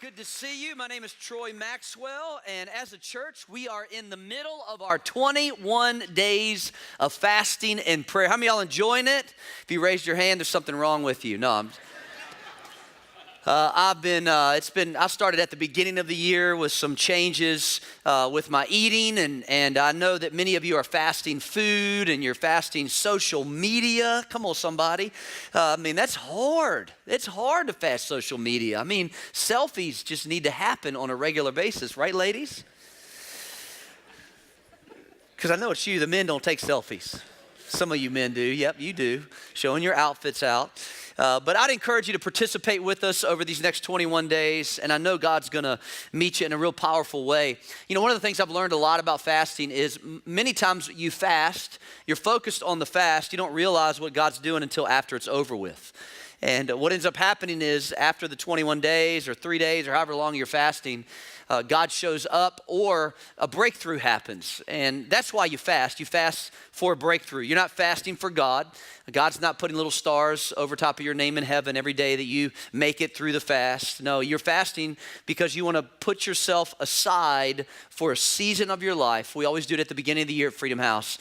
Good to see you. My name is Troy Maxwell, and as a church, we are in the middle of our 21 days of fasting and prayer. How many of y'all enjoying it? If you raised your hand, there's something wrong with you. No, I started at the beginning of the year with some changes with my eating, and I know that many of you are fasting food and you're fasting social media. Come on, somebody. That's hard. It's hard to fast social media. Selfies just need to happen on a regular basis, right, ladies? Because I know it's you. The men don't take selfies. Some of you men do. Yep, you do. Showing your outfits out. But I'd encourage you to participate with us over these next 21 days, and I know God's going to meet you in a real powerful way. You know, one of the things I've learned a lot about fasting is many times you fast, you're focused on the fast, you don't realize what God's doing until after it's over with. And what ends up happening is after the 21 days or 3 days or however long you're fasting, God shows up or a breakthrough happens. And that's why you fast. You fast for a breakthrough. You're not fasting for God. God's not putting little stars over top of your name in heaven every day that you make it through the fast. No, you're fasting because you want to put yourself aside for a season of your life. We always do it at the beginning of the year at Freedom House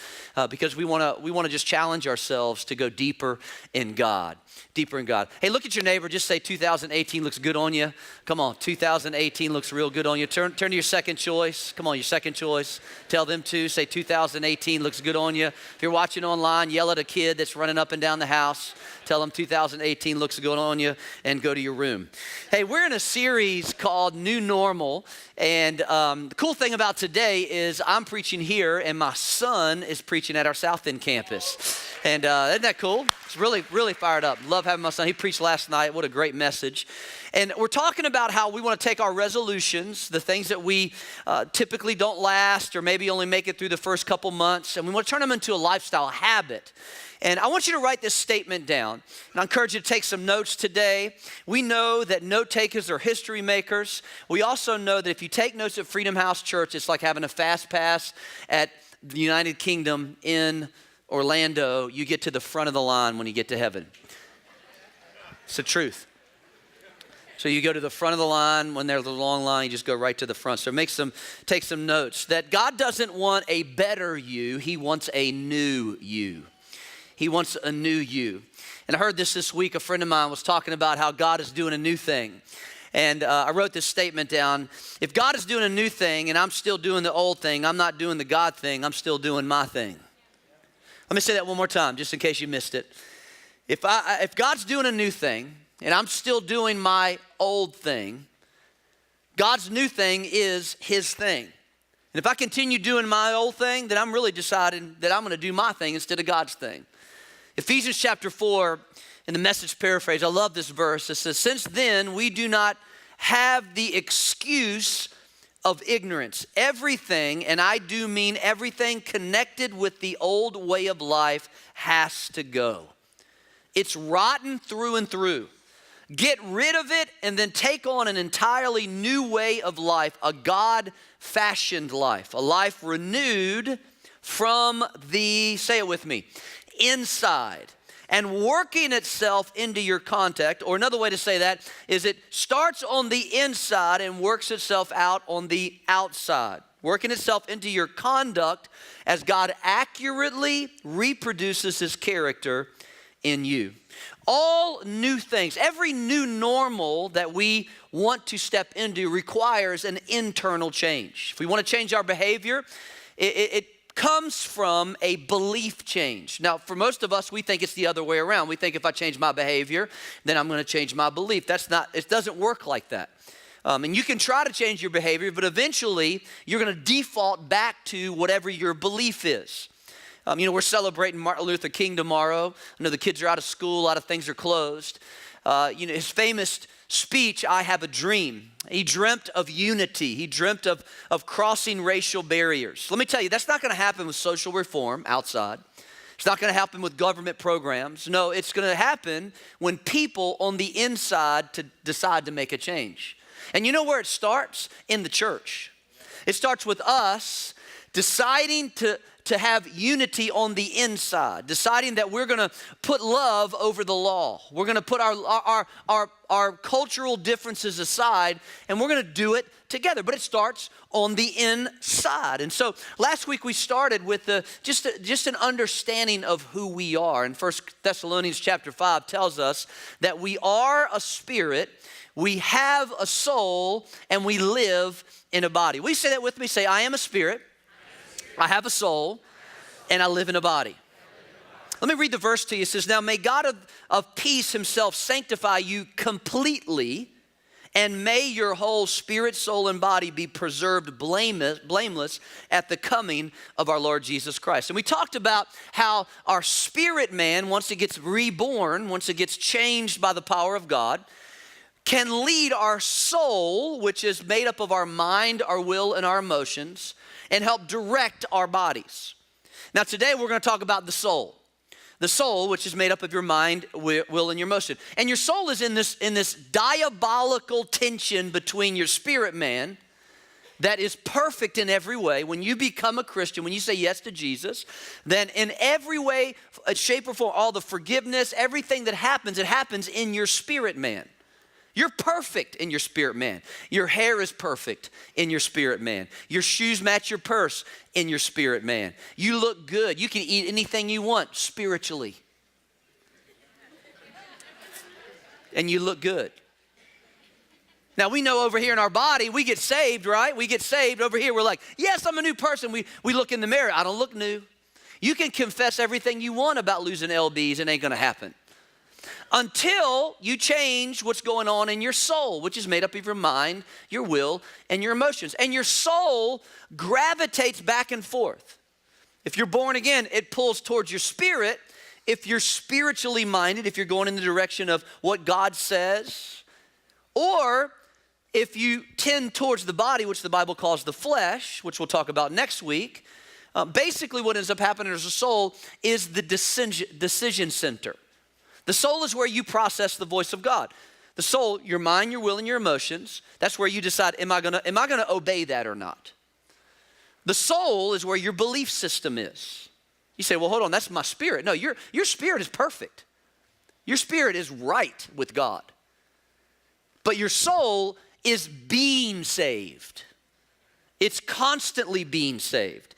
because we want to just challenge ourselves to go deeper in God. Deeper in God. Hey, look at your neighbor. Just say 2018 looks good on you. Come on, 2018 looks real good on you. Turn to your second choice. Come on, your second choice. Tell them to say 2018 looks good on you. If you're watching online, yell at a kid that's running up and down the house. Tell them 2018 looks good on you and go to your room. Hey, we're in a series called New Normal. And the cool thing about today is I'm preaching here and my son is preaching at our South End campus. And isn't that cool? It's really, really fired up. Love having my son. He preached last night. What a great message. And we're talking about how we want to take our resolutions, the things that we typically don't last or maybe only make it through the first couple months, and we want to turn them into a lifestyle habit. And I want you to write this statement down. And I encourage you to take some notes today. We know that note takers are history makers. We also know that if you take notes at Freedom House Church, it's like having a fast pass at the United Kingdom in Orlando. You get to the front of the line when you get to heaven. It's the truth. So you go to the front of the line. When there's a long line, you just go right to the front. So take some notes that God doesn't want a better you. He wants a new you. He wants a new you. And I heard this week. A friend of mine was talking about how God is doing a new thing. And I wrote this statement down. If God is doing a new thing and I'm still doing the old thing, I'm not doing the God thing. I'm still doing my thing. Let me say that one more time, just in case you missed it. If God's doing a new thing and I'm still doing my old thing, God's new thing is his thing. And if I continue doing my old thing, then I'm really deciding that I'm going to do my thing instead of God's thing. Ephesians chapter 4, in the Message paraphrase, I love this verse. It says, since then we do not have the excuse of ignorance. Everything, and I do mean everything connected with the old way of life has to go. It's rotten through and through. Get rid of it and then take on an entirely new way of life, a God-fashioned life, a life renewed from the, say it with me, inside, and working itself into your contact. Or another way to say that is it starts on the inside and works itself out on the outside, working itself into your conduct as God accurately reproduces his character in you. All new things, every new normal that we want to step into requires an internal change. If we want to change our behavior, it comes from a belief change. Now, for most of us, we think it's the other way around. We think if I change my behavior, then I'm going to change my belief. It doesn't work like that. And you can try to change your behavior, but eventually you're going to default back to whatever your belief is. We're celebrating Martin Luther King tomorrow. I know the kids are out of school. A lot of things are closed. His famous speech, I have a dream. He dreamt of unity. He dreamt of crossing racial barriers. Let me tell you, that's not going to happen with social reform outside. It's not going to happen with government programs. No, it's going to happen when people on the inside decide to make a change. And you know where it starts? In the church. It starts with us deciding to to have unity on the inside, deciding that we're going to put love over the law. We're going to put our cultural differences aside, and we're going to do it together. But it starts on the inside. And so last week we started with just an understanding of who we are. And 1 Thessalonians chapter 5 tells us that we are a spirit, we have a soul, and we live in a body. Will you say that with me? Say, I am a spirit, I have a soul, and I live in a body. Let me read the verse to you. It says, now may God of peace himself sanctify you completely, and may your whole spirit, soul, and body be preserved blameless at the coming of our Lord Jesus Christ. And we talked about how our spirit man, once it gets reborn, once it gets changed by the power of God, can lead our soul, which is made up of our mind, our will, and our emotions, and help direct our bodies. Now today we're going to talk about the soul. The soul, which is made up of your mind, will, and your emotion. And your soul is in this diabolical tension between your spirit man that is perfect in every way. When you become a Christian, when you say yes to Jesus, then in every way, shape, or form, all the forgiveness, everything that happens, it happens in your spirit man. You're perfect in your spirit man. Your hair is perfect in your spirit man. Your shoes match your purse in your spirit man. You look good. You can eat anything you want spiritually. And you look good. Now we know over here in our body, we get saved, right? We get saved over here. We're like, yes, I'm a new person. We look in the mirror. I don't look new. You can confess everything you want about losing LBs. It ain't going to happen. Until you change what's going on in your soul, which is made up of your mind, your will, and your emotions. And your soul gravitates back and forth. If you're born again, it pulls towards your spirit. If you're spiritually minded, if you're going in the direction of what God says, or if you tend towards the body, which the Bible calls the flesh, which we'll talk about next week, basically what ends up happening as a soul is the decision center. The soul is where you process the voice of God. The soul, your mind, your will, and your emotions, that's where you decide, am I gonna obey that or not? The soul is where your belief system is. You say, well, hold on, that's my spirit. No, your spirit is perfect. Your spirit is right with God. But your soul is being saved. It's constantly being saved.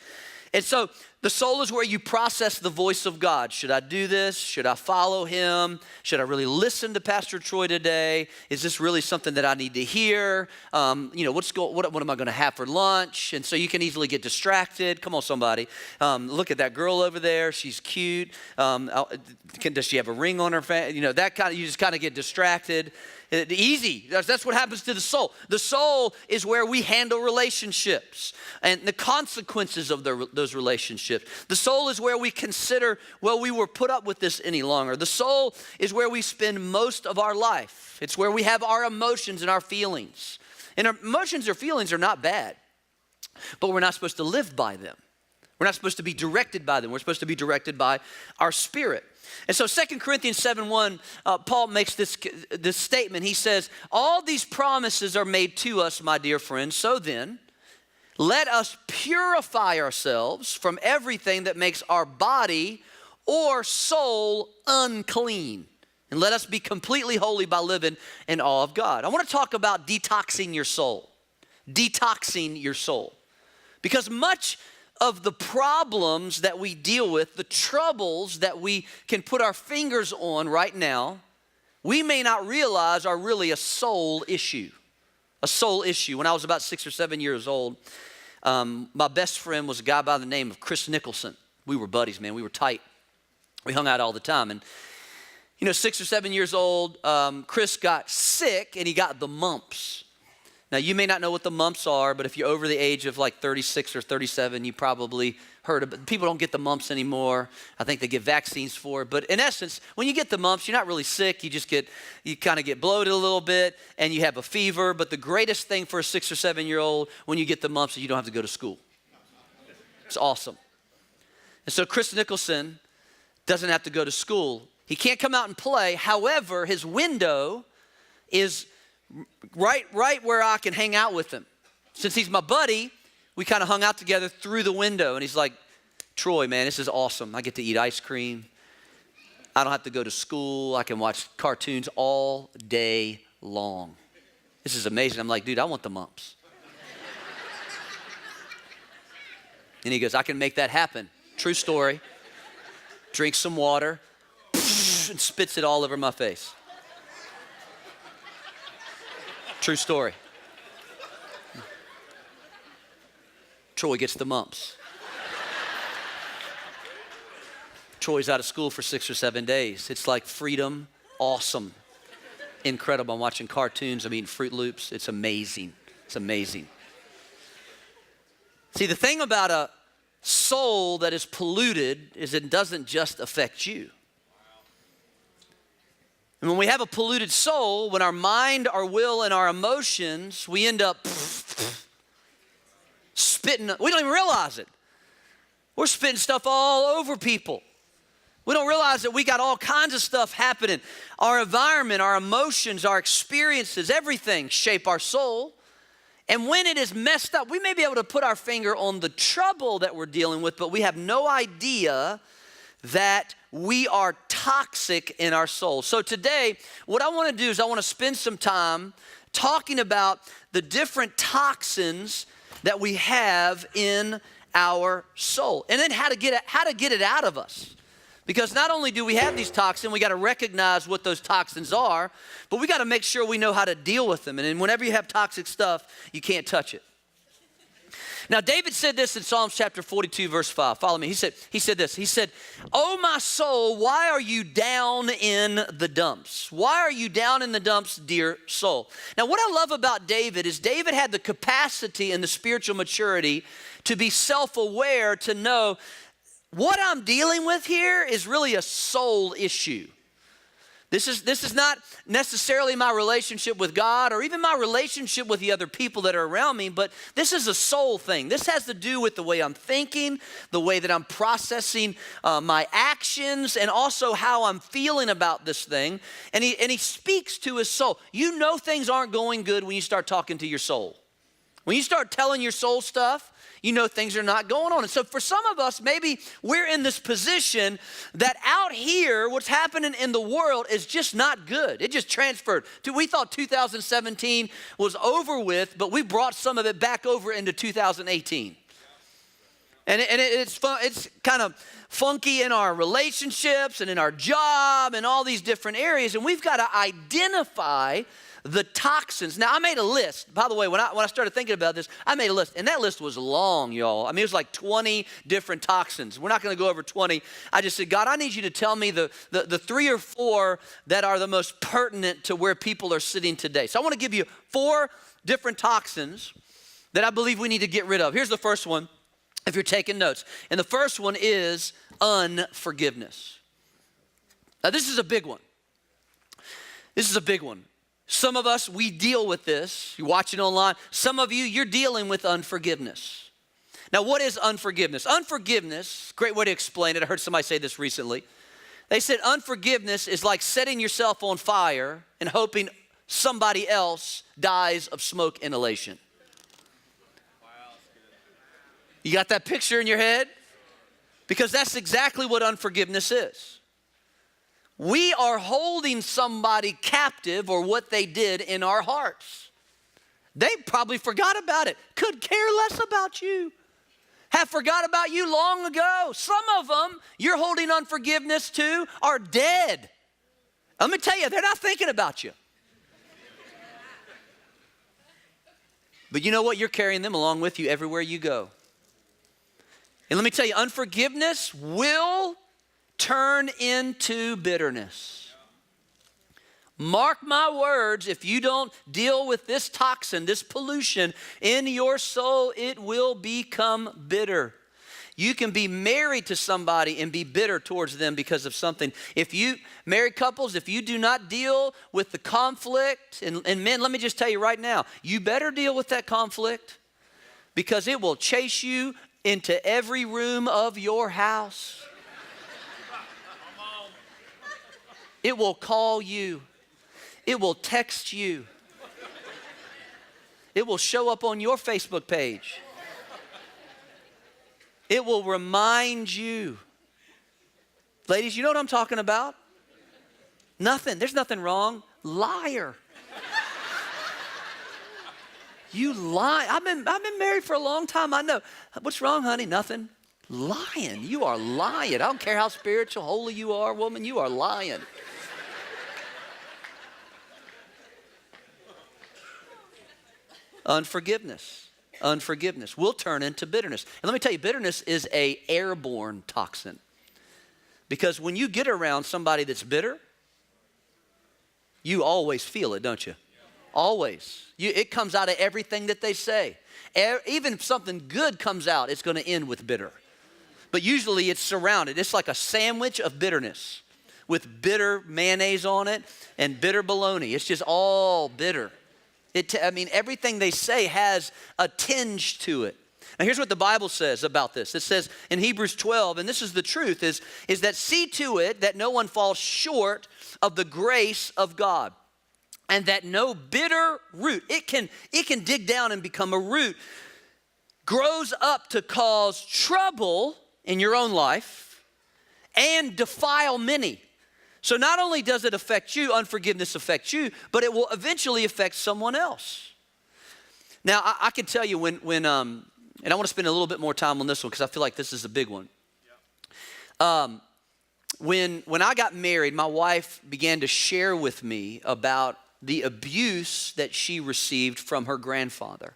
And so the soul is where you process the voice of God. Should I do this? Should I follow him? Should I really listen to Pastor Troy today? Is this really something that I need to hear? What am I going to have for lunch? And so you can easily get distracted. Come on, somebody. Look at that girl over there. She's cute. Does she have a ring on her face? You just kind of get distracted. Easy. That's what happens to the soul. The soul is where we handle relationships and the consequences of those relationships. The soul is where we consider, well, we were put up with this any longer. The soul is where we spend most of our life. It's where we have our emotions and our feelings. And our emotions or feelings are not bad, but we're not supposed to live by them. We're not supposed to be directed by them. We're supposed to be directed by our spirit. And so 2 Corinthians 7:1, Paul makes this statement. He says, all these promises are made to us, my dear friends. So then, let us purify ourselves from everything that makes our body or soul unclean. And let us be completely holy by living in awe of God. I want to talk about detoxing your soul. Detoxing your soul. Because much of the problems that we deal with, the troubles that we can put our fingers on right now, we may not realize are really a soul issue. A soul issue. When I was about 6 or 7 years old, my best friend was a guy by the name of Chris Nicholson. We were buddies, man. We were tight. We hung out all the time. And 6 or 7 years old, Chris got sick and he got the mumps. Now, you may not know what the mumps are, but if you're over the age of like 36 or 37, you probably heard of it. People don't get the mumps anymore. I think they get vaccines for it. But in essence, when you get the mumps, you're not really sick. You kind of get bloated a little bit and you have a fever. But the greatest thing for a 6 or 7 year old when you get the mumps is you don't have to go to school. It's awesome. And so Chris Nicholson doesn't have to go to school. He can't come out and play. However, his window is right where I can hang out with him. Since he's my buddy, we kind of hung out together through the window. And he's like, Troy, man, this is awesome. I get to eat ice cream. I don't have to go to school. I can watch cartoons all day long. This is amazing. I'm like, dude, I want the mumps. And he goes, I can make that happen. True story. Drinks some water and spits it all over my face. True story. Troy gets the mumps. Troy's out of school for 6 or 7 days. It's like freedom, awesome, incredible. I'm watching cartoons, I'm eating Fruit Loops. It's amazing. It's amazing. See, the thing about a soul that is polluted is it doesn't just affect you. And when we have a polluted soul, when our mind, our will, and our emotions, we end up spitting. We don't even realize it. We're spitting stuff all over people. We don't realize that we got all kinds of stuff happening. Our environment, our emotions, our experiences, everything shape our soul. And when it is messed up, we may be able to put our finger on the trouble that we're dealing with, but we have no idea that we are toxic in our soul. So today, what I want to do is I want to spend some time talking about the different toxins that we have in our soul, and then how to get it out of us. Because not only do we have these toxins, we got to recognize what those toxins are, but we got to make sure we know how to deal with them. And then whenever you have toxic stuff, you can't touch it. Now, David said this in Psalms chapter 42, verse 5. Follow me. He said this. He said, "Oh, my soul, why are you down in the dumps? Why are you down in the dumps, dear soul?" Now, what I love about David is David had the capacity and the spiritual maturity to be self-aware, to know what I'm dealing with here is really a soul issue. This is not necessarily my relationship with God or even my relationship with the other people that are around me, but this is a soul thing. This has to do with the way I'm thinking, the way that I'm processing my actions, and also how I'm feeling about this thing. And he speaks to his soul. You know things aren't going good when you start talking to your soul. When you start telling your soul stuff, you know things are not going on. And so for some of us, maybe we're in this position that out here, what's happening in the world is just not good. It just transferred. We thought 2017 was over with, but we brought some of it back over into 2018. And it's kind of funky in our relationships and in our job and all these different areas. And we've got to identify the toxins. Now, I made a list. By the way, when I started thinking about this, I made a list. And that list was long, y'all. I mean, it was like 20 different toxins. We're not going to go over 20. I just said, God, I need you to tell me the 3 or 4 that are the most pertinent to where people are sitting today. So I want to give you 4 different toxins that I believe we need to get rid of. Here's the first one, if you're taking notes. And the first one is unforgiveness. Now, this is a big one. This is a big one. Some of us, we deal with this. You're watching online. Some of you, you're dealing with unforgiveness. Now, what is unforgiveness? Unforgiveness, great way to explain it. I heard somebody say this recently. They said unforgiveness is like setting yourself on fire and hoping somebody else dies of smoke inhalation. You got that picture in your head? Because that's exactly what unforgiveness is. We are holding somebody captive or what they did in our hearts. They probably forgot about it, could care less about you, have forgot about you long ago. Some of them you're holding unforgiveness to are dead. Let me tell you, they're not thinking about you. But you know what? You're carrying them along with you everywhere you go. And let me tell you, unforgiveness will turn into bitterness. Mark my words, if you don't deal with this toxin, this pollution in your soul, it will become bitter. You can be married to somebody and be bitter towards them because of something. If you, married couples, if you do not deal with the conflict, and men, let me just tell you right now, you better deal with that conflict because it will chase you into every room of your house. It will call you. It will text you. It will show up on your Facebook page. It will remind you. Ladies, you know what I'm talking about? Nothing. There's nothing wrong. Liar. You lie. I've been married for a long time. I know. What's wrong, honey? Nothing. Lying. You are lying. I don't care how spiritual, holy you are, woman. You are lying. Unforgiveness. Unforgiveness will turn into bitterness. And let me tell you, bitterness is an airborne toxin. Because when you get around somebody that's bitter, you always feel it, don't you? Always. It comes out of everything that they say. Even if something good comes out, it's going to end with bitter. But usually it's surrounded. It's like a sandwich of bitterness with bitter mayonnaise on it and bitter bologna. It's just all bitter. Everything they say has a tinge to it. Now here's what the Bible says about this. It says in Hebrews 12, and this is the truth, is that see to it that no one falls short of the grace of God. And that no bitter root, it can dig down and become a root, grows up to cause trouble in your own life and defile many. So not only does it affect you, unforgiveness affects you, but it will eventually affect someone else. Now, I can tell you when and I want to spend a little bit more time on this one because I feel like this is a big one. When I got married, my wife began to share with me about the abuse that she received from her grandfather.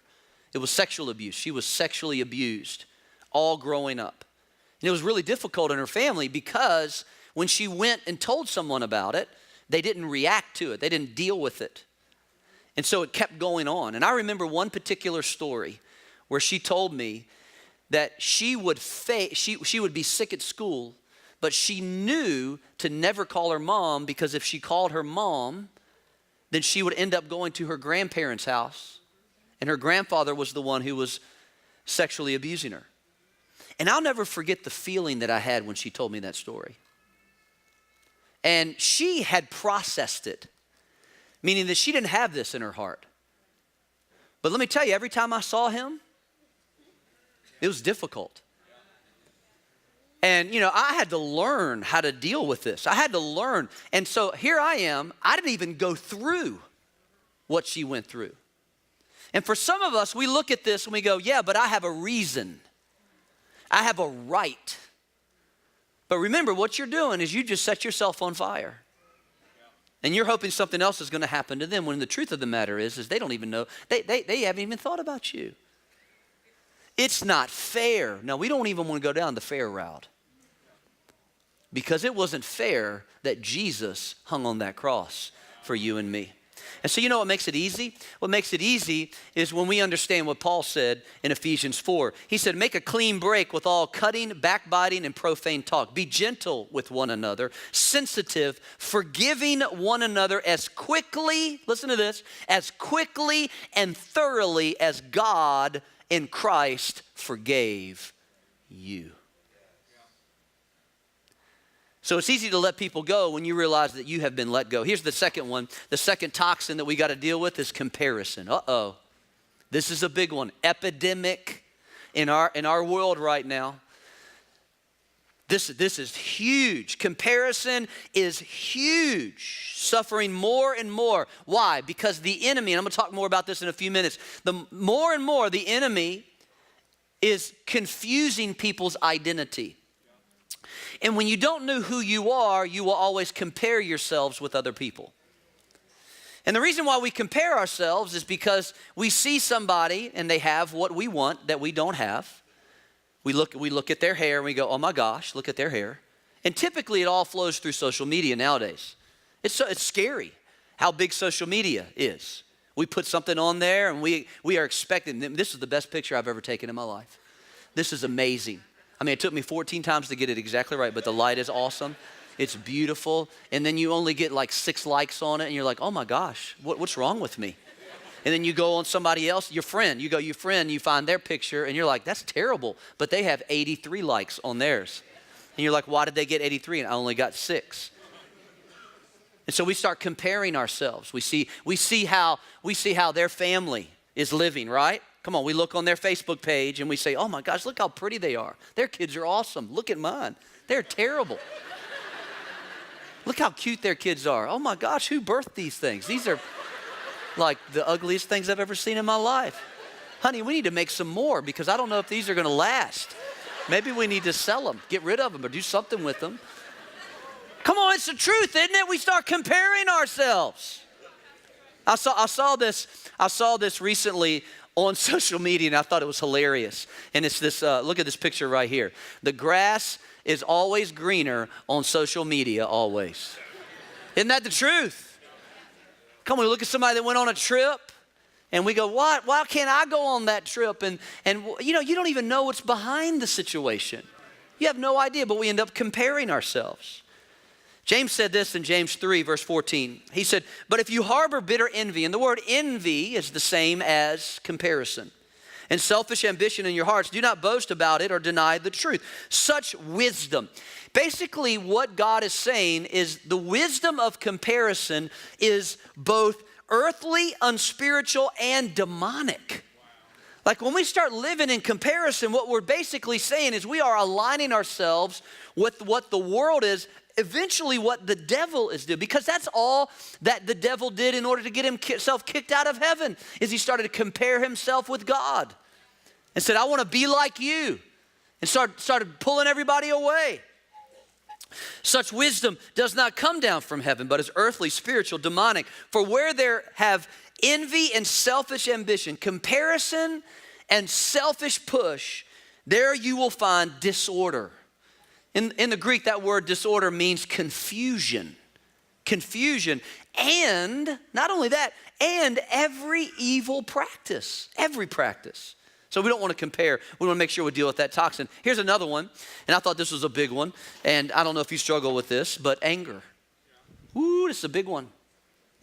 It was sexual abuse. She was sexually abused all growing up. And it was really difficult in her family because when she went and told someone about it, they didn't react to it. They didn't deal with it. And so it kept going on. And I remember one particular story where she told me that she would be sick at school, but she knew to never call her mom because if she called her mom, then she would end up going to her grandparents' house, and her grandfather was the one who was sexually abusing her. And I'll never forget the feeling that I had when she told me that story. And she had processed it, meaning that she didn't have this in her heart. But let me tell you, every time I saw him, it was difficult. And, I had to learn how to deal with this. I had to learn. And so here I am. I didn't even go through what she went through. And for some of us, we look at this and we go, yeah, but I have a reason. I have a right. But remember, what you're doing is you just set yourself on fire. And you're hoping something else is going to happen to them when the truth of the matter is they don't even know. They haven't even thought about you. It's not fair. No, we don't even want to go down the fair route. Because it wasn't fair that Jesus hung on that cross for you and me. And so you know what makes it easy? What makes it easy is when we understand what Paul said in Ephesians 4. He said, make a clean break with all cutting, backbiting, and profane talk. Be gentle with one another, sensitive, forgiving one another as quickly, listen to this, as quickly and thoroughly as God in Christ forgave you. So it's easy to let people go when you realize that you have been let go. Here's the second one. The second toxin that we got to deal with is comparison. Uh-oh. This is a big one. Epidemic in our world right now. This is huge. Comparison is huge. Suffering more and more. Why? Because the enemy, and I'm going to talk more about this in a few minutes, the more and more the enemy is confusing people's identity. And when you don't know who you are, you will always compare yourselves with other people. And the reason why we compare ourselves is because we see somebody and they have what we want that we don't have. We look at their hair and we go, oh my gosh, look at their hair. And typically it all flows through social media nowadays. It's scary how big social media is. We put something on there and we are expecting, this is the best picture I've ever taken in my life. This is amazing. I mean, it took me 14 times to get it exactly right, but the light is awesome. It's beautiful. And then you only get like 6 likes on it and you're like, oh my gosh, what's wrong with me? And then you go on somebody else, your friend, you find their picture and you're like, that's terrible. But they have 83 likes on theirs. And you're like, why did they get 83 and I only got 6? And so we start comparing ourselves. We see how their family is living, right? Come on, we look on their Facebook page and we say, oh my gosh, look how pretty they are. Their kids are awesome. Look at mine. They're terrible. Look how cute their kids are. Oh my gosh, who birthed these things? These are like the ugliest things I've ever seen in my life. Honey, we need to make some more because I don't know if these are going to last. Maybe we need to sell them, get rid of them, or do something with them. Come on, it's the truth, isn't it? We start comparing ourselves. I saw this recently on social media, and I thought it was hilarious. And it's this, look at this picture right here. The grass is always greener on social media, always. Isn't that the truth? Come on, we look at somebody that went on a trip, and we go, why can't I go on that trip? And you know, you don't even know what's behind the situation. You have no idea, but we end up comparing ourselves. James said this in James 3, verse 14. He said, but if you harbor bitter envy, and the word envy is the same as comparison, and selfish ambition in your hearts, do not boast about it or deny the truth. Such wisdom. Basically, what God is saying is the wisdom of comparison is both earthly, unspiritual, and demonic. Like when we start living in comparison, what we're basically saying is we are aligning ourselves with what the world is, eventually what the devil is doing, because that's all that the devil did in order to get himself kicked out of heaven, is he started to compare himself with God and said, I want to be like you, and started pulling everybody away. Such wisdom does not come down from heaven, but is earthly, spiritual, demonic. For where there have envy and selfish ambition, comparison and selfish push, there you will find disorder. In the Greek, that word disorder means confusion. Confusion. And not only that, and every evil practice. Every practice. So we don't want to compare. We want to make sure we deal with that toxin. Here's another one, and I thought this was a big one. And I don't know if you struggle with this, but anger. Ooh, this is a big one.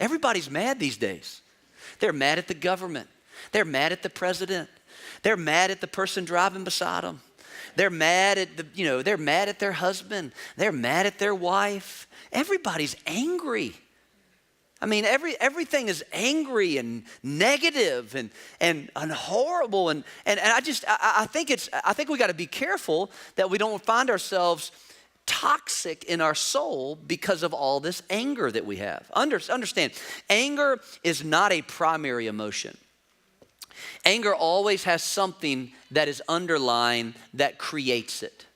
Everybody's mad these days. They're mad at the government. They're mad at the president. They're mad at the person driving beside them. They're mad at they're mad at their husband. They're mad at their wife. Everybody's angry. I mean, everything is angry and negative and horrible. And I think we got to be careful that we don't find ourselves toxic in our soul because of all this anger that we have. Understand, anger is not a primary emotion. Anger always has something that is underlying that creates it.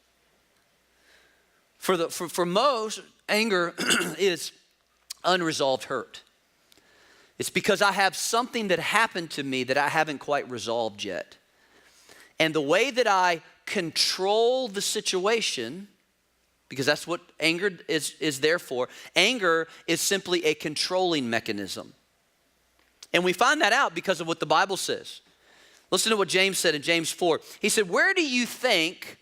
For most, anger is unresolved hurt. It's because I have something that happened to me that I haven't quite resolved yet. And the way that I control the situation, because that's what anger is there for, anger is simply a controlling mechanism. And we find that out because of what the Bible says. Listen to what James said in James 4. He said, where do you think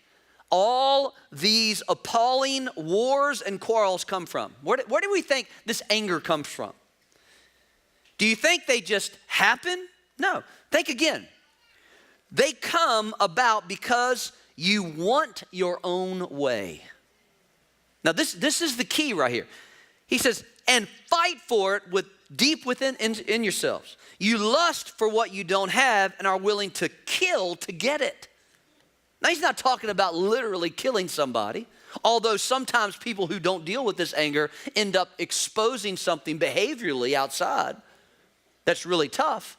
all these appalling wars and quarrels come from? Where do we think this anger comes from? Do you think they just happen? No. Think again. They come about because you want your own way. Now this is the key right here. He says, and fight for it with deep within in yourselves. You lust for what you don't have and are willing to kill to get it. Now he's not talking about literally killing somebody, although sometimes people who don't deal with this anger end up exposing something behaviorally outside that's really tough.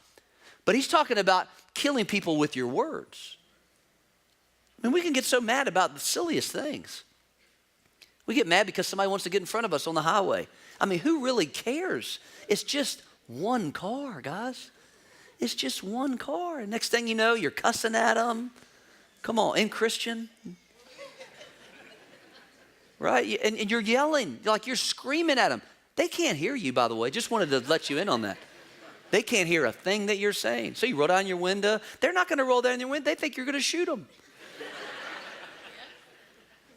But he's talking about killing people with your words. I mean, we can get so mad about the silliest things. We get mad because somebody wants to get in front of us on the highway. I mean, who really cares? It's just one car, guys. It's just one car. And next thing you know, you're cussing at them. Come on, in Christian. Right? And you're yelling, like you're screaming at them. They can't hear you, by the way. Just wanted to let you in on that. They can't hear a thing that you're saying. So you roll down your window. They're not going to roll down your window. They think you're going to shoot them.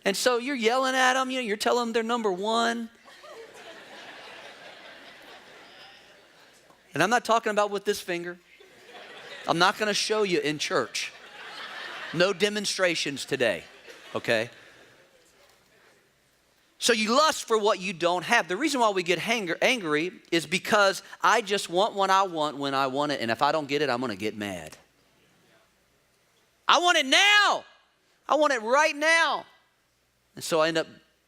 And so you're yelling at them. You're telling them they're number one. And I'm not talking about with this finger. I'm not going to show you in church. No demonstrations today, okay? So you lust for what you don't have. The reason why we get angry is because I just want what I want when I want it, and if I don't get it, I'm going to get mad. I want it now. I want it right now. And so I end up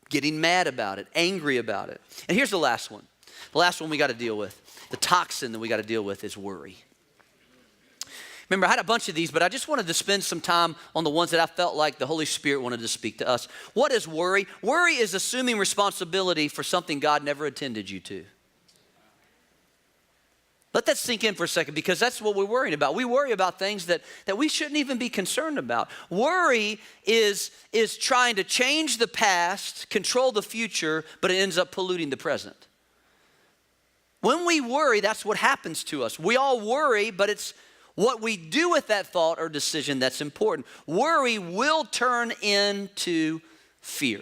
getting mad about it, angry about it. And here's the last one. The last one we got to deal with. The toxin that we got to deal with is worry. Remember, I had a bunch of these, but I just wanted to spend some time on the ones that I felt like the Holy Spirit wanted to speak to us. What is worry? Worry is assuming responsibility for something God never intended you to. Let that sink in for a second, because that's what we're worrying about. We worry about things that we shouldn't even be concerned about. Worry is trying to change the past, control the future, but it ends up polluting the present. When we worry, that's what happens to us. We all worry, but it's what we do with that thought or decision that's important. Worry will turn into fear.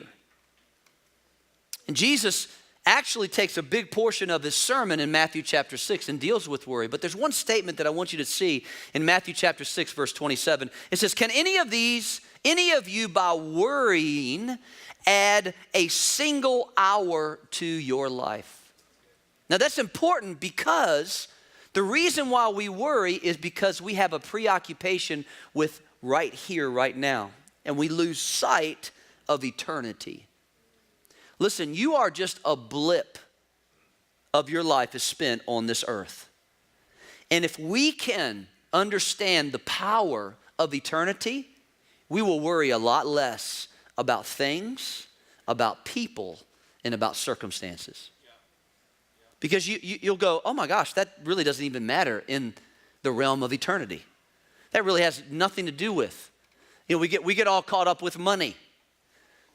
And Jesus actually takes a big portion of his sermon in Matthew chapter 6 and deals with worry. But there's one statement that I want you to see in Matthew chapter 6, verse 27. It says, can any of you by worrying add a single hour to your life? Now that's important, because the reason why we worry is because we have a preoccupation with right here, right now, and we lose sight of eternity. Listen, you are just a blip of your life is spent on this earth. And if we can understand the power of eternity, we will worry a lot less about things, about people, and about circumstances. Because you'll go, oh my gosh, that really doesn't even matter in the realm of eternity. That really has nothing to do with. We get all caught up with money.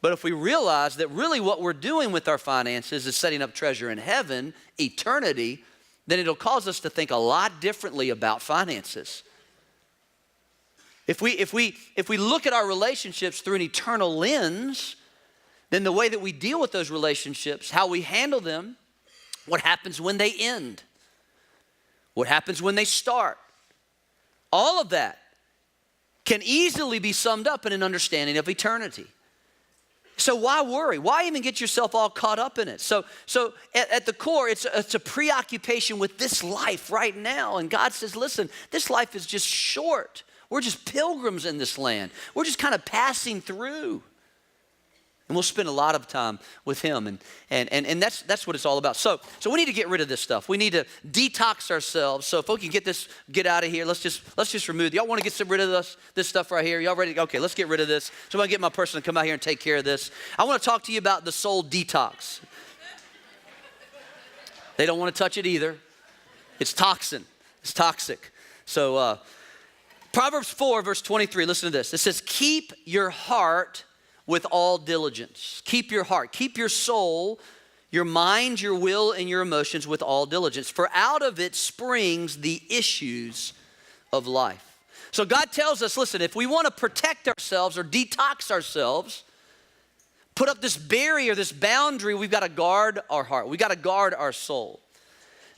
But if we realize that really what we're doing with our finances is setting up treasure in heaven, eternity, then it'll cause us to think a lot differently about finances. If we look at our relationships through an eternal lens, then the way that we deal with those relationships, how we handle them, what happens when they end, what happens when they start, all of that can easily be summed up in an understanding of eternity. So why worry? Why even get yourself all caught up in it? So at the core, it's a preoccupation with this life right now. And God says, listen, this life is just short. We're just pilgrims in this land. We're just kind of passing through. And we'll spend a lot of time with him. And that's what it's all about. So we need to get rid of this stuff. We need to detox ourselves. So if we can get out of here, let's just remove. Y'all want to get rid of this stuff right here? Y'all ready? Okay, let's get rid of this. So I'm going to get my person to come out here and take care of this. I want to talk to you about the soul detox. They don't want to touch it either. It's toxin. It's toxic. So Proverbs 4, verse 23, listen to this. It says, keep your heart with all diligence. Keep your heart, keep your soul, your mind, your will, and your emotions with all diligence. For out of it springs the issues of life. So God tells us, listen, if we want to protect ourselves or detox ourselves, put up this barrier, this boundary, we've got to guard our heart. We've got to guard our soul.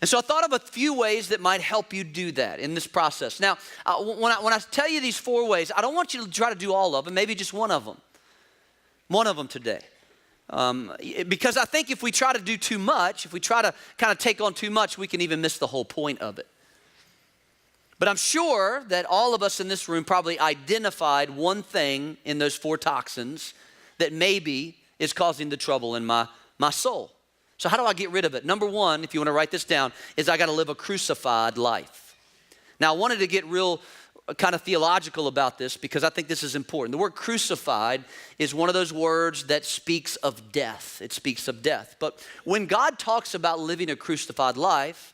And so I thought of a few ways that might help you do that in this process. Now, when I tell you these 4 ways, I don't want you to try to do all of them, maybe just one of them. One of them today. Because I think if we try to do too much, if we try to kind of take on too much, we can even miss the whole point of it. But I'm sure that all of us in this room probably identified one thing in those 4 toxins that maybe is causing the trouble in my soul. So how do I get rid of it? Number 1, if you want to write this down, is I got to live a crucified life. Now I wanted to get real kind of theological about this because I think this is important. The word crucified is one of those words that speaks of death. It speaks of death. But when God talks about living a crucified life,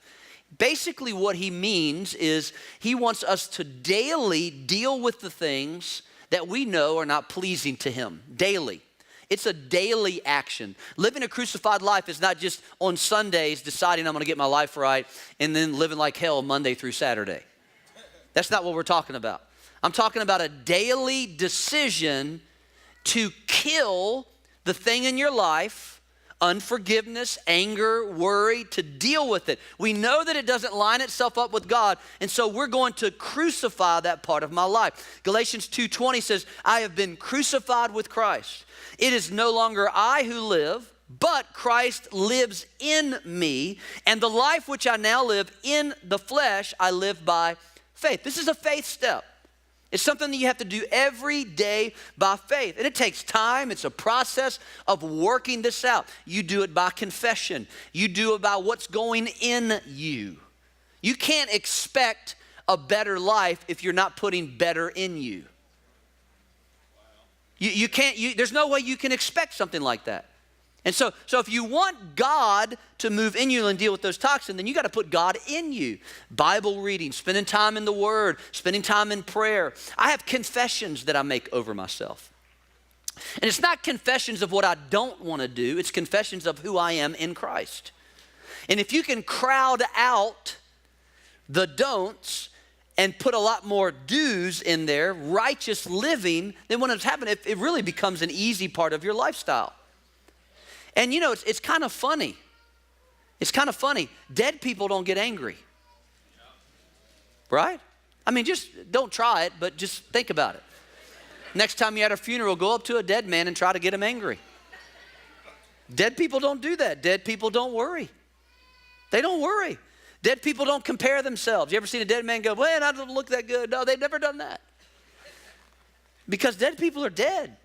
basically what he means is he wants us to daily deal with the things that we know are not pleasing to him. Daily. It's a daily action. Living a crucified life is not just on Sundays deciding I'm going to get my life right and then living like hell Monday through Saturday. That's not what we're talking about. I'm talking about a daily decision to kill the thing in your life, unforgiveness, anger, worry, to deal with it. We know that it doesn't line itself up with God, and so we're going to crucify that part of my life. Galatians 2:20 says, I have been crucified with Christ. It is no longer I who live, but Christ lives in me, and the life which I now live in the flesh, I live by faith. This is a faith step. It's something that you have to do every day by faith. And it takes time. It's a process of working this out. You do it by confession. You do it by what's going in you. You can't expect a better life if you're not putting better in you. You can't, there's no way you can expect something like that. And so if you want God to move in you and deal with those toxins, then you got to put God in you. Bible reading, spending time in the Word, spending time in prayer. I have confessions that I make over myself. And it's not confessions of what I don't want to do. It's confessions of who I am in Christ. And if you can crowd out the don'ts and put a lot more do's in there, righteous living, then when it's happening, it really becomes an easy part of your lifestyle. And you know, it's kind of funny. It's kind of funny. Dead people don't get angry. Right? I mean, just don't try it, but just think about it. Next time you're at a funeral, go up to a dead man and try to get him angry. Dead people don't do that. Dead people don't worry. They don't worry. Dead people don't compare themselves. You ever seen a dead man go, well, I don't look that good? No, they've never done that. Because dead people are dead.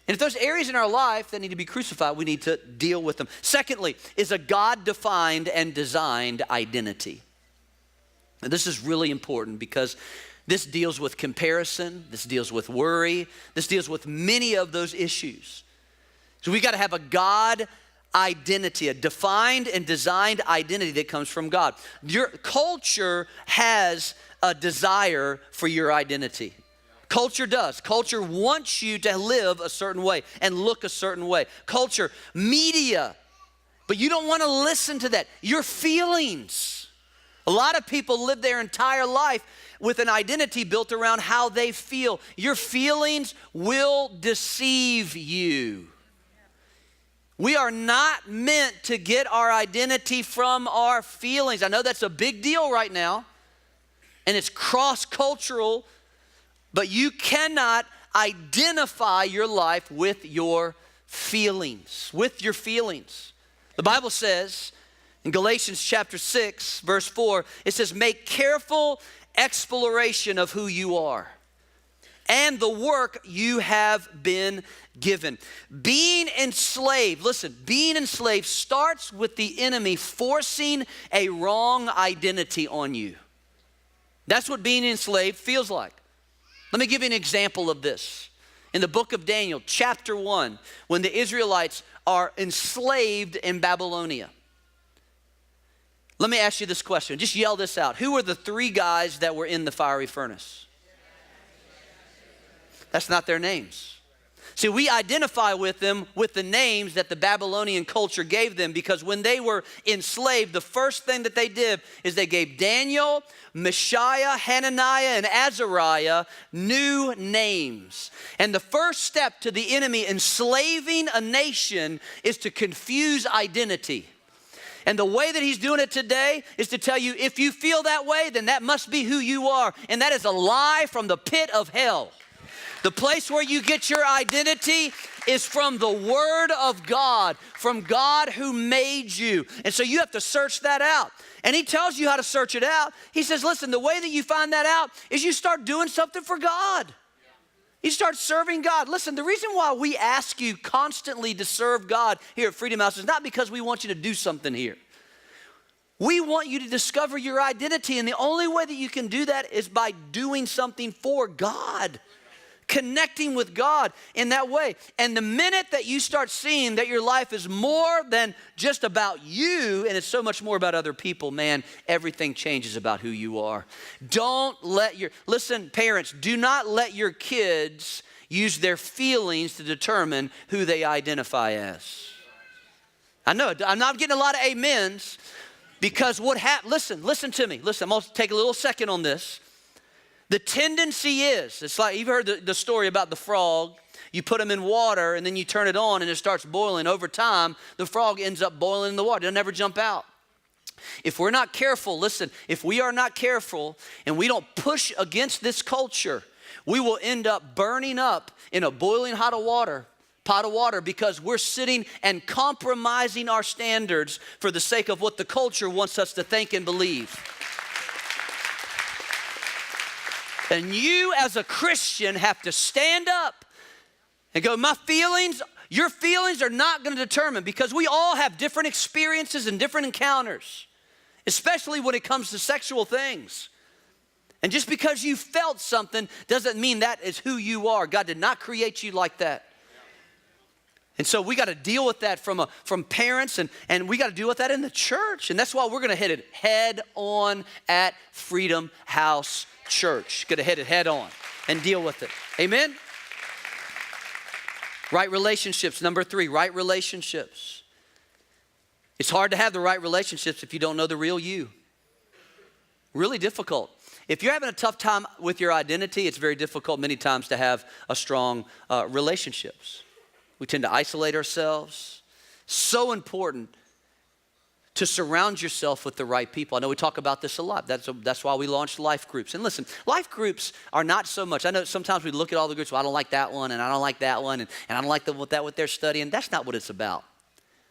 And if there's areas in our life that need to be crucified, we need to deal with them. Secondly, is a God-defined and designed identity. And this is really important because this deals with comparison, this deals with worry, this deals with many of those issues. So we got to have a God identity, a defined and designed identity that comes from God. Your culture has a desire for your identity. Culture does. Culture wants you to live a certain way and look a certain way. Culture, media, but you don't want to listen to that. Your feelings. A lot of people live their entire life with an identity built around how they feel. Your feelings will deceive you. We are not meant to get our identity from our feelings. I know that's a big deal right now, and it's cross-cultural, but you cannot identify your life with your feelings, The Bible says in Galatians chapter 6, verse 4, it says, make careful exploration of who you are and the work you have been given. Being enslaved, listen, being enslaved starts with the enemy forcing a wrong identity on you. That's what being enslaved feels like. Let me give you an example of this. In the book of Daniel, chapter 1, when the Israelites are enslaved in Babylonia. Let me ask you this question. Just yell this out. Who were the three guys that were in the fiery furnace? That's not their names. See, we identify with them with the names that the Babylonian culture gave them, because when they were enslaved, the first thing that they did is they gave Daniel, Mishael, Hananiah, and Azariah new names. And the first step to the enemy enslaving a nation is to confuse identity. And the way that he's doing it today is to tell you, if you feel that way, then that must be who you are. And that is a lie from the pit of hell. The place where you get your identity is from the Word of God, from God who made you. And so you have to search that out. And he tells you how to search it out. He says, listen, the way that you find that out is you start doing something for God. You start serving God. Listen, the reason why we ask you constantly to serve God here at Freedom House is not because we want you to do something here. We want you to discover your identity, and the only way that you can do that is by doing something for God. Connecting with God in that way. And the minute that you start seeing that your life is more than just about you, and it's so much more about other people, man, everything changes about who you are. Listen, parents, do not let your kids use their feelings to determine who they identify as. I know, I'm not getting a lot of amens, because listen to me. Listen, I'm going to take a little second on this. The tendency is, it's like, you've heard the story about the frog. You put them in water and then you turn it on and it starts boiling. Over time, the frog ends up boiling in the water. It'll never jump out. If we're not careful, listen, if we are not careful and we don't push against this culture, we will end up burning up in a boiling pot of water, because we're sitting and compromising our standards for the sake of what the culture wants us to think and believe. And you as a Christian have to stand up and go, my feelings, your feelings are not going to determine, because we all have different experiences and different encounters, especially when it comes to sexual things. And just because you felt something doesn't mean that is who you are. God did not create you like that. And so we got to deal with that from parents, and we got to deal with that in the church. And that's why we're going to hit it head on at Freedom House Church. Going to hit it head on and deal with it. Amen? Right relationships. Number 3, right relationships. It's hard to have the right relationships if you don't know the real you. Really difficult. If you're having a tough time with your identity, it's very difficult many times to have a strong relationships. We tend to isolate ourselves. So important to surround yourself with the right people. I know we talk about this a lot. That's why we launched life groups. And listen, life groups are not so much. I know sometimes we look at all the groups, well, I don't like that one, and I don't like that one, and I don't like what they're studying. That's not what it's about.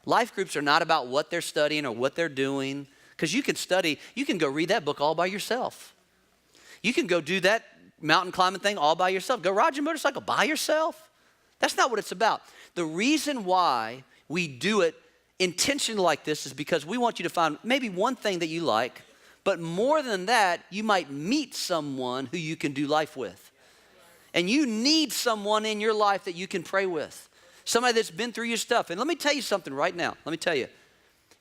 Life groups are not about what they're studying or what they're doing, because you can go read that book all by yourself. You can go do that mountain climbing thing all by yourself. Go ride your motorcycle by yourself. That's not what it's about. The reason why we do it intentionally like this is because we want you to find maybe one thing that you like, but more than that, you might meet someone who you can do life with. And you need someone in your life that you can pray with. Somebody that's been through your stuff. And let me tell you something right now. Let me tell you.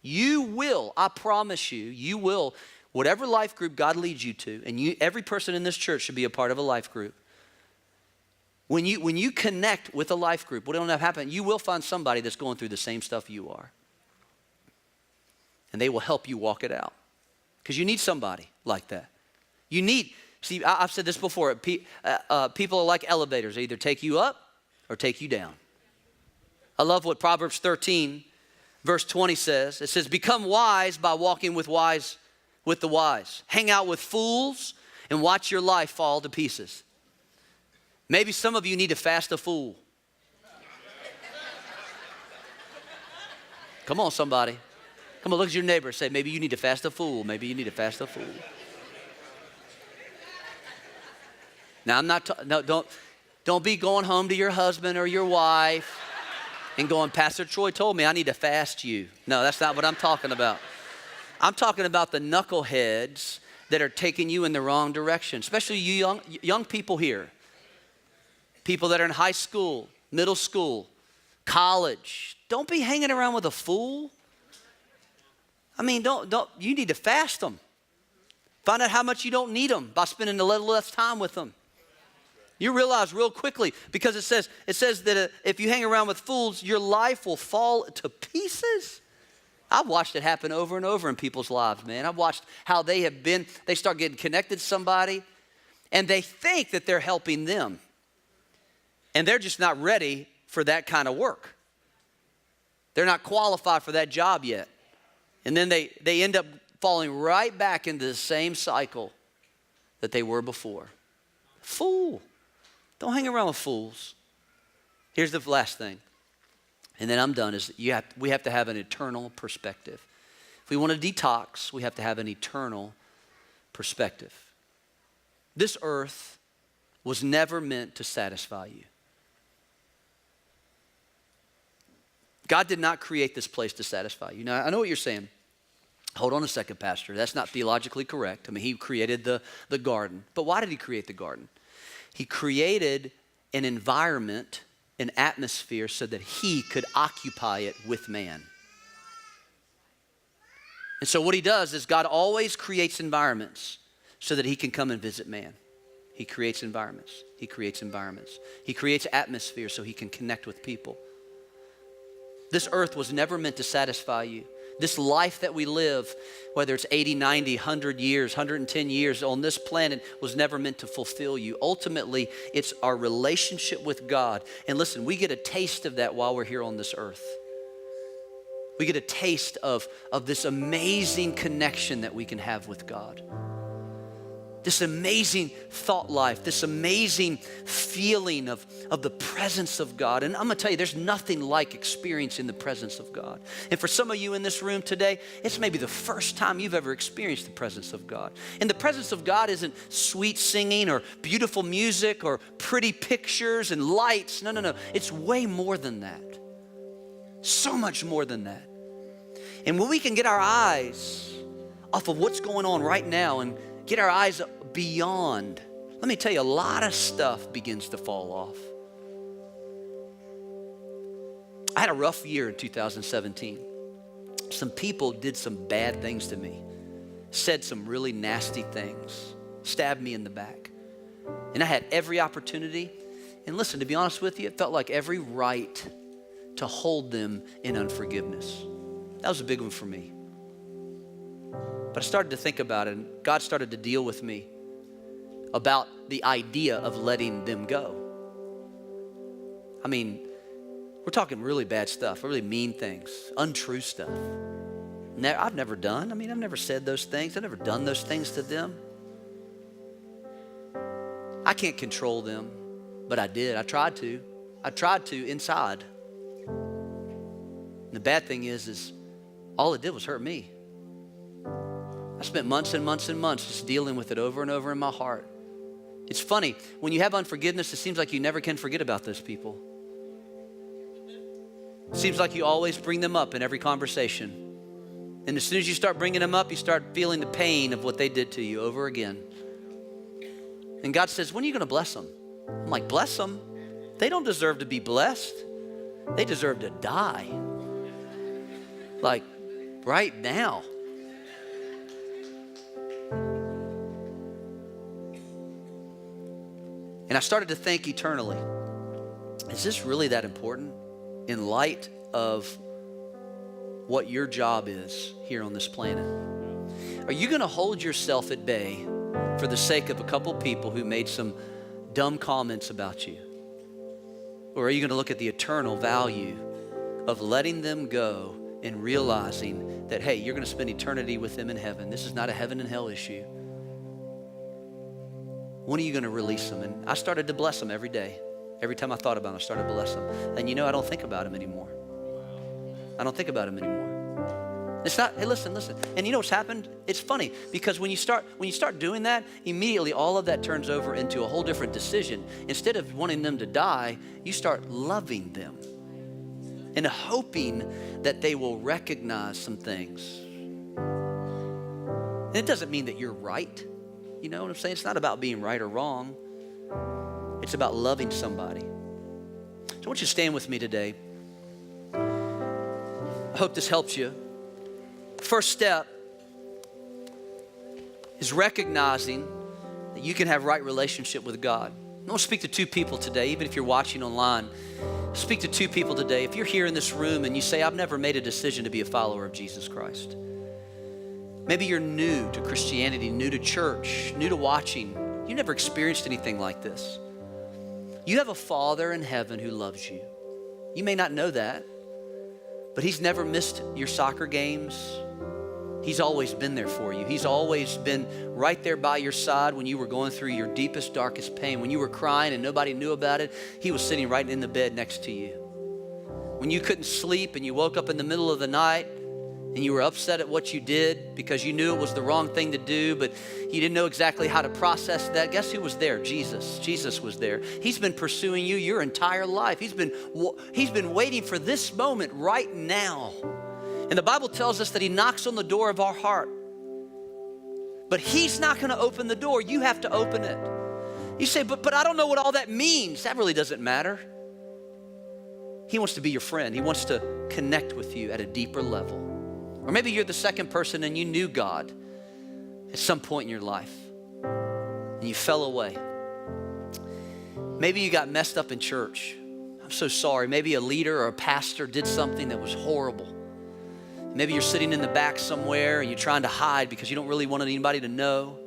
You will, I promise you, you will, whatever life group God leads you to, and every person in this church should be a part of a life group. When you connect with a life group, what will happen? You will find somebody that's going through the same stuff you are. And they will help you walk it out. Because you need somebody like that. See, I've said this before. People are like elevators. They either take you up or take you down. I love what Proverbs 13, verse 20 says. It says, become wise by walking with the wise. Hang out with fools and watch your life fall to pieces. Maybe some of you need to fast a fool. Come on, somebody. Come on, look at your neighbor and say, maybe you need to fast a fool. Maybe you need to fast a fool. Now, don't be going home to your husband or your wife and going, Pastor Troy told me I need to fast you. No, that's not what I'm talking about. I'm talking about the knuckleheads that are taking you in the wrong direction, especially you young people here. People that are in high school, middle school, college. Don't be hanging around with a fool. I mean, you need to fast them. Find out how much you don't need them by spending a little less time with them. You realize real quickly, because it says that if you hang around with fools, your life will fall to pieces. I've watched it happen over and over in people's lives, man. I've watched how they start getting connected to somebody, and they think that they're helping them. And they're just not ready for that kind of work. They're not qualified for that job yet. And then they end up falling right back into the same cycle that they were before. Fool. Don't hang around with fools. Here's the last thing, and then I'm done, is we have to have an eternal perspective. If we want to detox, we have to have an eternal perspective. This earth was never meant to satisfy you. God did not create this place to satisfy you. Now, I know what you're saying. Hold on a second, Pastor. That's not theologically correct. I mean, he created the garden. But why did he create the garden? He created an environment, an atmosphere, so that he could occupy it with man. And so what he does is God always creates environments so that he can come and visit man. He creates environments. He creates environments. He creates atmosphere so he can connect with people. This earth was never meant to satisfy you. This life that we live, whether it's 80, 90, 100 years, 110 years on this planet, was never meant to fulfill you. Ultimately, it's our relationship with God. And listen, we get a taste of that while we're here on this earth. We get a taste of this amazing connection that we can have with God. This amazing thought life, this amazing feeling of of the presence of God. And I'm gonna tell you, there's nothing like experiencing the presence of God. And for some of you in this room today, it's maybe the first time you've ever experienced the presence of God. And the presence of God isn't sweet singing or beautiful music or pretty pictures and lights. No. It's way more than that. So much more than that. And when we can get our eyes off of what's going on right now and get our eyes beyond, let me tell you, a lot of stuff begins to fall off. I had a rough year in 2017. Some people did some bad things to me, said some really nasty things, stabbed me in the back. And I had every opportunity, and listen, to be honest with you, it felt like every right to hold them in unforgiveness. That was a big one for me. But I started to think about it, and God started to deal with me about the idea of letting them go. I mean, we're talking really bad stuff, really mean things, untrue stuff. I've never said those things. I've never done those things to them. I can't control them, but I did. I tried to inside. And the bad thing is all it did was hurt me. I spent months and months and months just dealing with it over and over in my heart. It's funny, when you have unforgiveness, it seems like you never can forget about those people. It seems like you always bring them up in every conversation. And as soon as you start bringing them up, you start feeling the pain of what they did to you over again. And God says, when are you going to bless them? I'm like, bless them? They don't deserve to be blessed. They deserve to die. Like, right now. And I started to think eternally, is this really that important in light of what your job is here on this planet? Are you going to hold yourself at bay for the sake of a couple people who made some dumb comments about you? Or are you going to look at the eternal value of letting them go and realizing that, hey, you're going to spend eternity with them in heaven. This is not a heaven and hell issue. When are you going to release them? And I started to bless them every day. Every time I thought about them, I started to bless them. And I don't think about them anymore. I don't think about them anymore. It's not, hey, listen. And you know what's happened? It's funny because when you start doing that, immediately all of that turns over into a whole different decision. Instead of wanting them to die, you start loving them and hoping that they will recognize some things. And it doesn't mean that you're right. You know what I'm saying? It's not about being right or wrong. It's about loving somebody. So I want you to stand with me today. I hope this helps you. First step is recognizing that you can have right relationship with God. I want to speak to two people today, even if you're watching online. Speak to two people today. If you're here in this room and you say, I've never made a decision to be a follower of Jesus Christ. Maybe you're new to Christianity, new to church, new to watching. You never experienced anything like this. You have a Father in heaven who loves you. You may not know that, but He's never missed your soccer games. He's always been there for you. He's always been right there by your side when you were going through your deepest, darkest pain. When you were crying and nobody knew about it, He was sitting right in the bed next to you. When you couldn't sleep and you woke up in the middle of the night and you were upset at what you did because you knew it was the wrong thing to do, but you didn't know exactly how to process that. Guess who was there? Jesus. Jesus was there. He's been pursuing you your entire life. He's been waiting for this moment right now. And the Bible tells us that He knocks on the door of our heart. But He's not going to open the door. You have to open it. You say, but I don't know what all that means. That really doesn't matter. He wants to be your friend. He wants to connect with you at a deeper level. Or maybe you're the second person and you knew God at some point in your life and you fell away. Maybe you got messed up in church. I'm so sorry. Maybe a leader or a pastor did something that was horrible. Maybe you're sitting in the back somewhere and you're trying to hide because you don't really want anybody to know.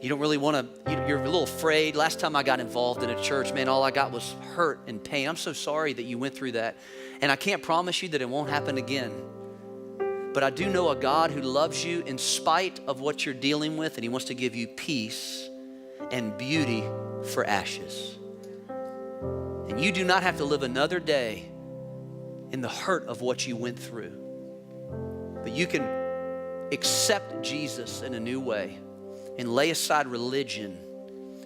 You don't really want to, you're a little afraid. Last time I got involved in a church, man, all I got was hurt and pain. I'm so sorry that you went through that. And I can't promise you that it won't happen again. But I do know a God who loves you in spite of what you're dealing with, and He wants to give you peace and beauty for ashes. And you do not have to live another day in the hurt of what you went through. But you can accept Jesus in a new way and lay aside religion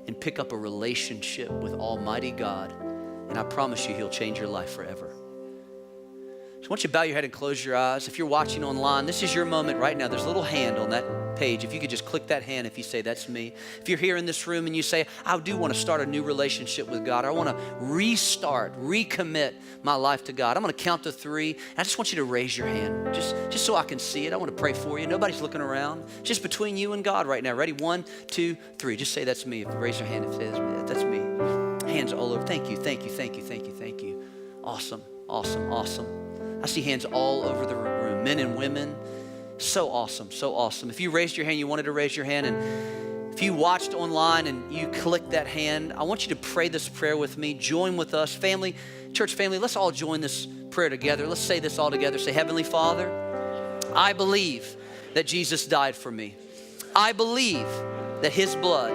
and pick up a relationship with Almighty God. And I promise you, He'll change your life forever. So I want you to bow your head and close your eyes. If you're watching online, this is your moment right now. There's a little hand on that page. If you could just click that hand if you say, that's me. If you're here in this room and you say, I do want to start a new relationship with God. I want to restart, recommit my life to God. I'm going to count to 3. I just want you to raise your hand just so I can see it. I want to pray for you. Nobody's looking around. Just between you and God right now. Ready? 1, 2, 3. Just say, that's me. If you raise your hand, if it says, that's me. Hands all over. Thank you, thank you, thank you, thank you, thank you. Awesome, awesome, awesome. I see hands all over the room, men and women. So awesome, so awesome. If you raised your hand, you wanted to raise your hand, and if you watched online and you clicked that hand, I want you to pray this prayer with me. Join with us. Family, church family, let's all join this prayer together. Let's say this all together. Say, Heavenly Father, I believe that Jesus died for me. I believe that His blood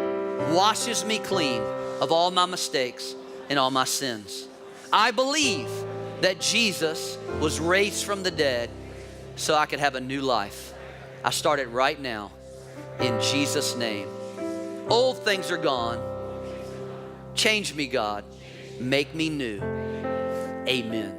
washes me clean of all my mistakes and all my sins. I believe that Jesus was raised from the dead so I could have a new life. I start it right now in Jesus' name. Old things are gone. Change me, God. Make me new. Amen.